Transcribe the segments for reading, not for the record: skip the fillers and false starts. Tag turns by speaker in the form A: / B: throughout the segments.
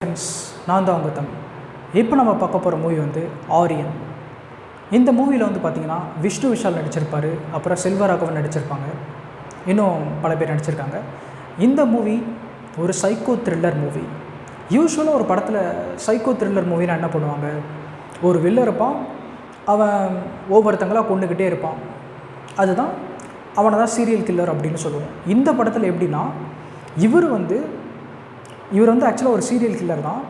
A: Friends, நான் தான் உங்கள் தமிழ். இப்போ நம்ம பார்க்க போகிற மூவி வந்து ஆரியன். இந்த மூவியில் வந்து பார்த்திங்கன்னா விஷ்ணு விஷால் நடிச்சிருப்பார், அப்புறம் செல்வராகவன் நடிச்சிருப்பாங்க, இன்னும் பல பேர் நடிச்சிருக்காங்க. இந்த மூவி ஒரு சைக்கோ த்ரில்லர் மூவி. யூஸ்வலாக ஒரு படத்தில் சைக்கோ த்ரில்லர் மூவினா என்ன பண்ணுவாங்க, ஒரு வில்லன் இருப்பான், அவன் ஒவ்வொருத்தங்களாக கொண்டுக்கிட்டே இருப்பான், அதுதான் அவனை தான் சீரியல் கில்லர் அப்படின்னு சொல்லுவோம். இந்த படத்தில் எப்படின்னா இவர் வந்து ஆக்சுவலாக ஒரு சீரியல் கில்லர் தான்.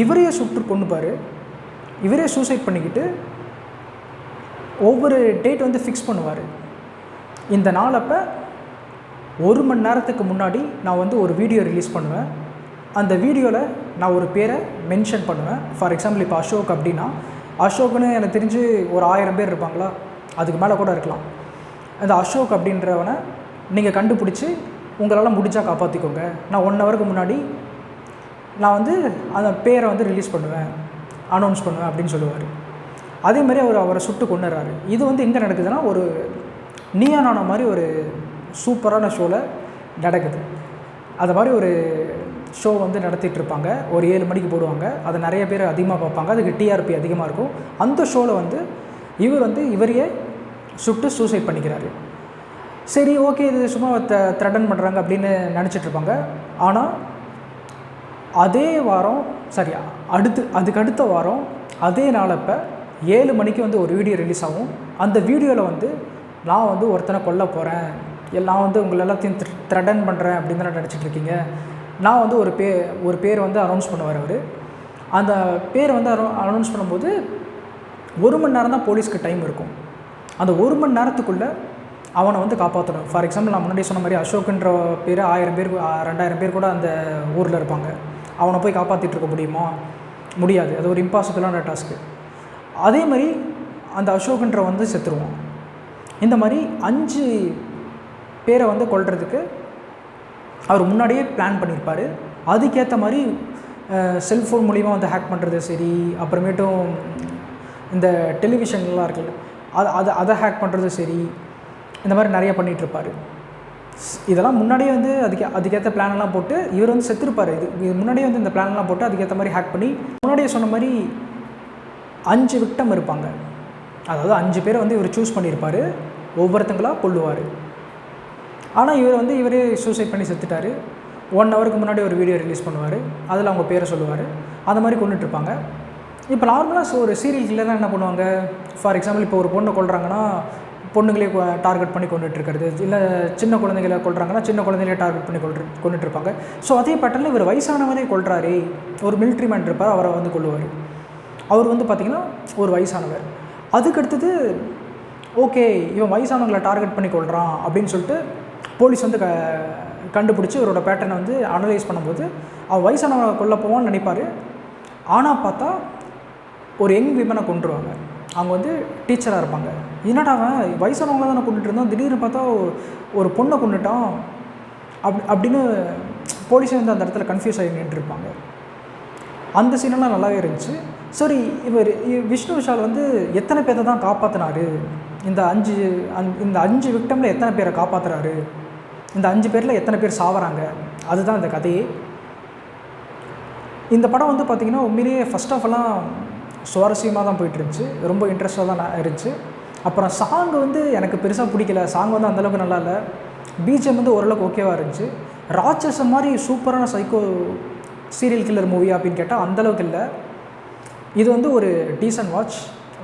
A: இவரையே சுட்டு கொண்டுப்பார், இவரே சூசைட் பண்ணிக்கிட்டு ஒவ்வொரு டேட் வந்து ஃபிக்ஸ் பண்ணுவார். இந்த நாளப்போ 1 மணி நேரத்துக்கு முன்னாடி நான் வந்து ஒரு வீடியோ ரிலீஸ் பண்ணுவேன். அந்த வீடியோவில் நான் ஒரு பேரை மென்ஷன் பண்ணுவேன். ஃபார் எக்ஸாம்பிள் இப்போ அசோக் அப்படின்னா, அசோக்குன்னு எனக்கு தெரிஞ்சு ஒரு 1000 பேர் இருப்பாங்களா, அதுக்கு மேலே கூட இருக்கலாம். அந்த அசோக் அப்படின்றவனை நீங்கள் கண்டுபிடிச்சி உங்களால் முடிஞ்சால் காப்பாற்றிக்கோங்க, நான் 1 ஹவருக்கு முன்னாடி நான் வந்து அந்த பேரை வந்து ரிலீஸ் பண்ணுவேன், அனௌன்ஸ் பண்ணுவேன் அப்படின்னு சொல்லுவார். அதேமாதிரி அவரை சுட்டு கொண்டுறாரு. இது வந்து எங்கே நடக்குதுன்னா ஒரு நீயானான மாதிரி ஒரு சூப்பரான ஷோவில் நடக்குது. அது மாதிரி ஒரு ஷோ வந்து நடத்திட்டு இருப்பாங்க, ஒரு 7 மணிக்கு போடுவாங்க. அதை நிறைய பேர் அதிகமாக பார்ப்பாங்க, அதுக்கு டிஆர்பி அதிகமாக இருக்கும். அந்த ஷோவில் வந்து இவரையே சுட்டு சூசைட் பண்ணிக்கிறாரு. சரி, ஓகே, இது சும்மா த்ரெட்டன் பண்ணுறாங்க அப்படின்னு நினச்சிட்ருப்பாங்க. ஆனால் அதே வாரம் அதுக்கு அடுத்த வாரம் அதே நாளப்போ 7 மணிக்கு வந்து ஒரு வீடியோ ரிலீஸ் ஆகும். அந்த வீடியோவில் வந்து நான் வந்து ஒருத்தனை கொல்ல போகிறேன், நான் வந்து உங்களை எல்லாத்தையும் த்ரெட்டன் பண்ணுறேன் அப்படின்னு தான் நினச்சிட்ருக்கீங்க, நான் வந்து ஒரு பேர் வந்து அனௌன்ஸ் பண்ணுவார். அவர் அந்த பேரை வந்து அனௌன்ஸ் பண்ணும்போது 1 மணி நேரம் தான் போலீஸ்க்கு டைம் இருக்கும். அந்த 1 மணி நேரத்துக்குள்ளே அவனை வந்து காப்பாற்றணும். ஃபார் எக்ஸாம்பிள் நான் முன்னாடி சொன்ன மாதிரி அசோக்குன்ற பேர் 1000 பேர் 2000 பேர் கூட அந்த ஊரில் இருப்பாங்க. அவனை போய் காப்பாற்றிட்டு இருக்க முடியுமா? முடியாது, அது ஒரு இம்பாசிபிளான டாஸ்க்கு. அதே மாதிரி அந்த அசோக்குன்ற வந்து செத்துருவான். இந்த மாதிரி 5 பேரை வந்து கொல்றதுக்கு அவர் முன்னாடியே பிளான் பண்ணியிருப்பார். அதுக்கேற்ற மாதிரி செல்ஃபோன் மூலிமா வந்து ஹேக் பண்ணுறது சரி, அப்புறமேட்டும் இந்த டெலிவிஷன்லாம் இருக்குல்ல அதை ஹேக் பண்ணுறது சரி, இந்த மாதிரி நிறைய பண்ணிகிட்ருப்பார். இதெல்லாம் முன்னாடியே வந்து அதுக்கேற்ற பிளானெல்லாம் போட்டு இவர் வந்து செத்துருப்பார். இது முன்னாடியே வந்து இந்த பிளானெல்லாம் போட்டு அதுக்கேற்ற மாதிரி ஹேக் பண்ணி, முன்னாடியே சொன்ன மாதிரி 5 விக்டம் இருப்பாங்க. அதாவது 5 பேரை வந்து இவர் சூஸ் பண்ணியிருப்பார், ஒவ்வொருத்தங்களாக கொல்லுவார். ஆனால் இவரே சூசைட் பண்ணி செத்துட்டார். 1 ஹவருக்கு முன்னாடி ஒரு வீடியோ ரிலீஸ் பண்ணுவார், அதில் அவங்க பேரை சொல்லுவார். அந்த மாதிரி கொண்டுட்ருப்பாங்க. இப்போ நார்மலாக ஒரு சீரியல் கில்லர்லாம் என்ன பண்ணுவாங்க, ஃபார் எக்ஸாம்பிள் இப்போ ஒரு பொண்ணை கொல்றாங்கன்னா பொண்ணுங்களே டார்கெட் பண்ணி கொண்டுட்ருக்கிறது, இல்லை சின்ன குழந்தைகளை கொல்றாங்கன்னா சின்ன குழந்தைகளே டார்கெட் பண்ணி கொண்டுட்ருப்பாங்க. ஸோ அதே பேட்டர்னில் இவர் வயசானவரே கொல்றாரே, ஒரு மிலிட்ரி மேன் இருப்பார், அவரை வந்து கொல்லுவார். அவர் வந்து பார்த்திங்கன்னா ஒரு வயசானவர். அதுக்கடுத்தது ஓகே, இவன் வயசானவங்களை டார்கெட் பண்ணி கொல்றான் அப்படின்னு சொல்லிட்டு போலீஸ் வந்து கண்டுபிடிச்சி இவரோட பேட்டர்னை வந்து அனலைஸ் பண்ணும்போது அவன் வயசானவங்களை கொல்ல போவான்னு நினைப்பார். ஆனால் பார்த்தா ஒரு யங் விமனை கொண்டுருவாங்க. அவங்க வந்து டீச்சராக இருப்பாங்க. என்னடா அவன் வயசானவங்கள தானே கொண்டுட்டு இருந்தோம், திடீர்னு பார்த்தா ஒரு பொண்ணை கொண்டுட்டான் அப்படின்னு போலீஸே வந்து அந்த இடத்துல கன்ஃபியூஸ் ஆகி நின்றுருப்பாங்க. அந்த சீனெல்லாம் நல்லாவே இருந்துச்சு. சரி, விஷ்ணு விஷால் வந்து எத்தனை பேரை தான் காப்பாற்றினாரு, இந்த 5 விக்டமில் எத்தனை பேரை காப்பாற்றுறாரு, இந்த 5 பேரில் எத்தனை பேர் சாவறாங்க, அதுதான் இந்த கதையே. இந்த படம் வந்து பார்த்திங்கன்னா உண்மையிலேயே ஃபஸ்ட் ஆஃப் எல்லாம் சுவாரஸ்யமாக தான் போயிட்டுருந்துச்சு, ரொம்ப இன்ட்ரெஸ்டாக தான் இருந்துச்சு. அப்புறம் சாங் வந்து எனக்கு பெருசாக பிடிக்கல, சாங் வந்து அந்தளவுக்கு நல்லா இல்லை. பிஜிஎம் வந்து ஓரளவுக்கு ஓகேவாக இருந்துச்சு. ராட்சசன் மாதிரி சூப்பரான சைக்கோ சீரியல் கில்லர் மூவி அப்படின்னு கேட்டால் அந்தளவுக்கு இல்லை. இது வந்து ஒரு டீசன்ட் வாட்ச்,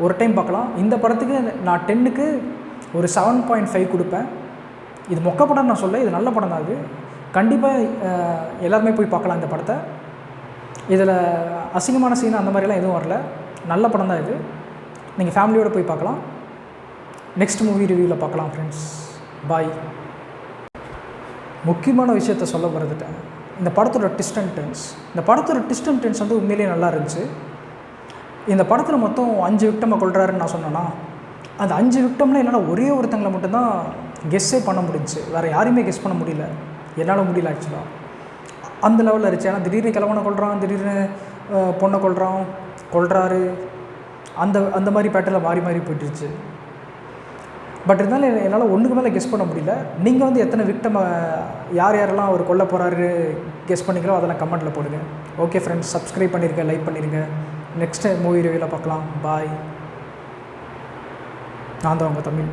A: ஒரு டைம் பார்க்கலாம். இந்த படத்துக்கு நான் 10க்கு ஒரு 7.5 கொடுப்பேன். இது மொக்க படம் நான் சொல்ல, இது நல்ல படம் தான். அது கண்டிப்பாக எல்லாருமே போய் பார்க்கலாம் இந்த படத்தை. இதில் அசிங்கமான சீன் அந்த மாதிரிலாம் எதுவும் வரல, நல்ல படம் தான் இது. நீங்கள் ஃபேமிலியோடு போய் பார்க்கலாம். நெக்ஸ்ட் மூவி ரிவ்யூவில் பார்க்கலாம் ஃப்ரெண்ட்ஸ். பாய். முக்கியமான விஷயத்த சொல்ல மறந்துட்டேன், இந்த படத்தோட ட்விஸ்ட் அண்ட் டர்ன்ஸ் வந்து உண்மையிலேயே நல்லா இருந்துச்சு. இந்த படத்தில் மொத்தம் 5 விக்டமை கொல்றாருன்னு நான் சொன்னேன்னா, அந்த 5 விக்டமில் என்னால் ஒரே ஒருத்தங்களை மட்டும்தான் கெஸ்ஸே பண்ண முடிஞ்சிச்சு, வேறு யாரையுமே கெஸ் பண்ண முடியல, என்னால் முடியல ஆக்சுவலாக. அந்த லெவலில் இருந்துச்சு. ஏன்னா திடீர்னு கிழவனை கொல்றான், திடீர்னு பொண்ணை கொல்றாரு, அந்த மாதிரி பேட்டரில் மாறி போயிட்டுருச்சு. பட் இருந்தாலும் என்னால் ஒன்றுக்கு மேலே கெஸ் பண்ண முடியல. நீங்கள் வந்து எத்தனை விக்டம் யாரெல்லாம் அவர் கொல்ல போகிறாரு கெஸ் பண்ணிங்களோ அதெல்லாம் கமெண்ட்டில் போடுங்க. ஓகே ஃப்ரெண்ட்ஸ், சப்ஸ்கிரைப் பண்ணியிருங்க, லைக் பண்ணிடுங்க. நெக்ஸ்ட்டு மூவி ரிவ்யூவில் பார்க்கலாம். பாய். நான் தான் உங்கள் தமிழ்.